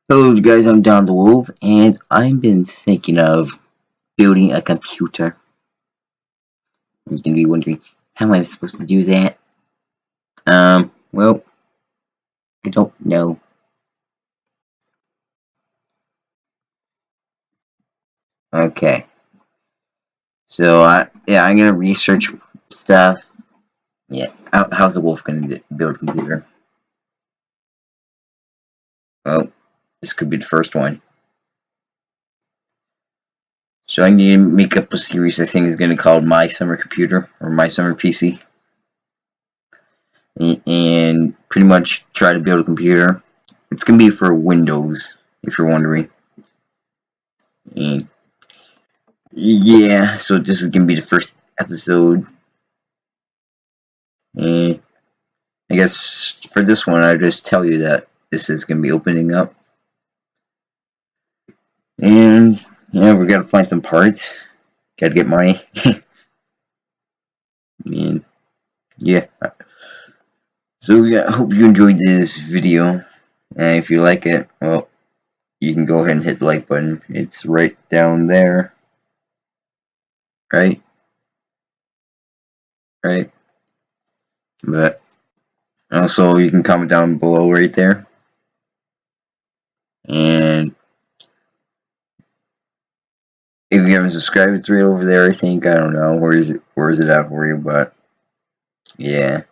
Hello guys, I'm Don the Wolf, and I've been thinking of building a computer. You're gonna be wondering, how am I supposed to do that? Well, I don't know. Okay, so I'm gonna research stuff. Yeah, how's the wolf gonna build a computer? Well, this could be the first one. So I need to make up a series. I think is gonna be called My Summer Computer or My Summer PC, and pretty much try to build a computer. It's gonna be for Windows, if you're wondering. And yeah, so this is gonna be the first episode, and I guess for this one, I'll just tell you that this is gonna be opening up, and yeah, we gotta find some parts, gotta get money, and yeah. So yeah, I hope you enjoyed this video, and if you like it, well, you can go ahead and hit the like button. It's right down there, right, right. But also, you can comment down below right there, and if you haven't subscribed, it's right over there. I think I don't know where is it at for you, but yeah.